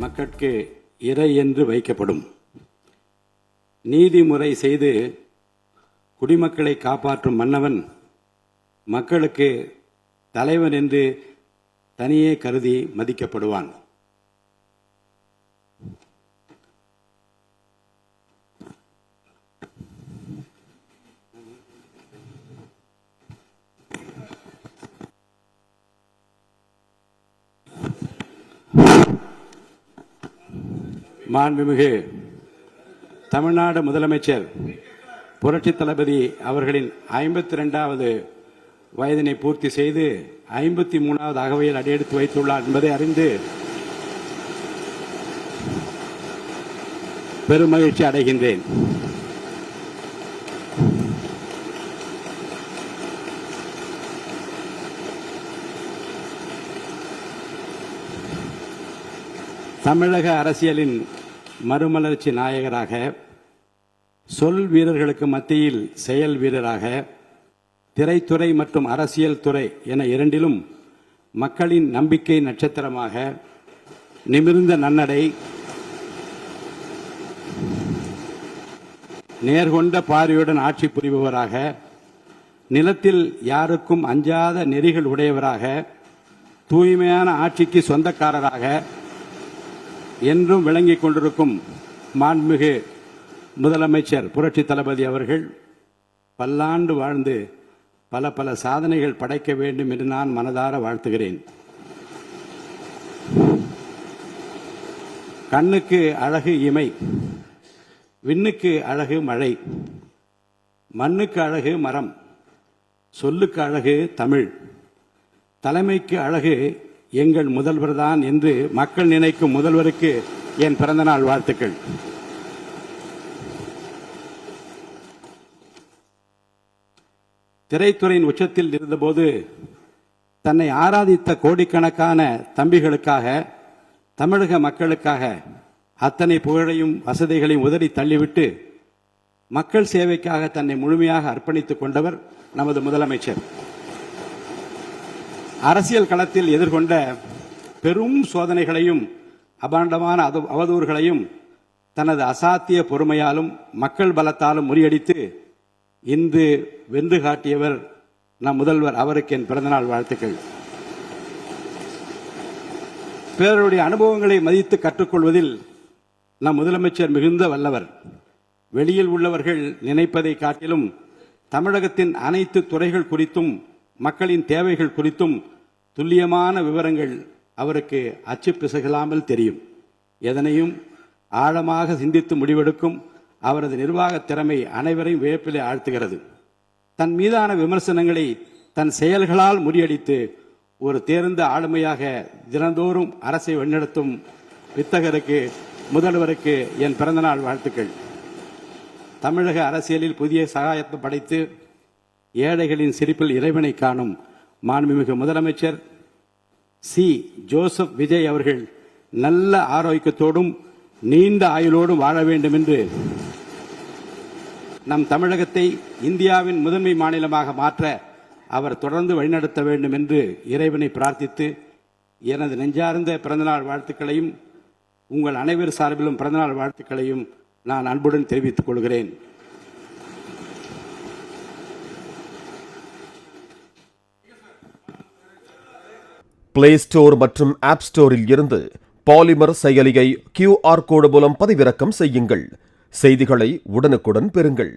மக்கட்கு இறை என்று வைக்கப்படும். நீதிமுறை செய்து குடிமக்களை காப்பாற்றும் மன்னவன் மக்களுக்கு தலைவன் என்று தனியே கருதி மதிக்கப்படுவான். மாண்புமிகு தமிழ்நாடு முதலமைச்சர் புரட்சித் தளபதி அவர்களின் 52வது வயதினை பூர்த்தி செய்து 53வது அகவையில் அடியெடுத்து வைத்துள்ளார் என்பதை அறிந்து பெருமகிழ்ச்சி அடைகின்றேன். தமிழக அரசியலின் மறுமலர்ச்சி நாயகராக, சொல் வீரர்களுக்கு மத்தியில் செயல் வீரராக, திரைத்துறை மற்றும் அரசியல் துறை என இரண்டிலும் மக்களின் நம்பிக்கை நட்சத்திரமாக, நிமிர்ந்த நன்னடை, நேர்கொண்ட பார்வையுடன் ஆட்சி புரிபவராக, நிலத்தில் யாருக்கும் அஞ்சாத நெறிகள் உடையவராக, தூய்மையான ஆட்சிக்கு சொந்தக்காரராக என்றும் விளங்கிக் கொண்டிருக்கும் மாண்புமிகு முதலமைச்சர் புரட்சி தளபதி அவர்கள் பல்லாண்டு வாழ்ந்து பல பல சாதனைகள் படைக்க வேண்டும் என்று நான் மனதார வாழ்த்துகிறேன். கண்ணுக்கு அழகு இமை, விண்ணுக்கு அழகு மழை, மண்ணுக்கு அழகு மரம், சொல்லுக்கு அழகு தமிழ், தலைமைக்கு அழகு எங்கள் முதல்வர் தான் என்று மக்கள் நினைக்கும் முதல்வருக்கு என் பிறந்தநாள் வாழ்த்துக்கள். திரைத்துறையின் உச்சத்தில் இருந்தபோது தன்னை ஆராதித்த கோடிக்கணக்கான தம்பிகளுக்காக, தமிழக மக்களுக்காக அத்தனை புகழையும் வசதிகளையும் உதறி தள்ளிவிட்டு மக்கள் சேவைக்காக தன்னை முழுமையாக அர்ப்பணித்துக் கொண்டவர் நமது முதலமைச்சர். அரசியல் களத்தில் எதிர்கொண்ட பெரும் சோதனைகளையும் அபாண்டமான அவதூறுகளையும் தனது அசாத்திய பொறுமையாலும் மக்கள் பலத்தாலும் முறியடித்து இன்று வென்று காட்டியவர் நம் முதல்வர். அவருக்கு என் பிறந்தநாள் வாழ்த்துக்கள். பிறருடைய அனுபவங்களை மதித்து கற்றுக்கொள்வதில் நம் முதலமைச்சர் மிகுந்த வல்லவர். வெளியில் உள்ளவர்கள் நினைப்பதை காட்டிலும் தமிழகத்தின் அனைத்து துறைகள் குறித்தும் மக்களின் தேவைகள் குறித்தும் துல்லியமான விவரங்கள் அவருக்கு அச்சு பிசகலாமல் தெரியும். எதனையும் ஆழமாக சிந்தித்து முடிவெடுக்கும் அவரது நிர்வாக திறமை அனைவரையும் வியப்பிலே ஆழ்த்துகிறது. தன் மீதான விமர்சனங்களை தன் செயல்களால் முறியடித்து ஒரு தேர்ந்த ஆளுமையாக தினந்தோறும் அரசை வழிநடத்தும் வித்தகருக்கு, முதல்வருக்கு என் பிறந்தநாள் வாழ்த்துக்கள். தமிழக அரசியலில் புதிய சகாயத்தை படைத்து ஏழைகளின் சிரிப்பில் இறைவனை காணும் மாண்புமிகு முதலமைச்சர் சி. ஜோசப் விஜய் அவர்கள் நல்ல ஆரோக்கியத்தோடும் நீண்ட ஆயுளோடும் வாழ வேண்டும் என்று நம் தமிழகத்தை இந்தியாவின் முதன்மை மாநிலமாக மாற்ற அவர் தொடர்ந்து வழிநடத்த வேண்டும் என்று இறைவனை பிரார்த்தித்து எனது நெஞ்சார்ந்த பிறந்தநாள் வாழ்த்துக்களையும் உங்கள் அனைவர் சார்பிலும் பிறந்தநாள் வாழ்த்துக்களையும் நான் அன்புடன் தெரிவித்துக் கொள்கிறேன். பிளே ஸ்டோர் மற்றும் ஆப் ஸ்டோரில் இருந்து பாலிமர் செயலியை QR கோடு மூலம் பதிவிறக்கம் செய்யுங்கள். செய்திகளை உடனுக்குடன் பெறுங்கள்.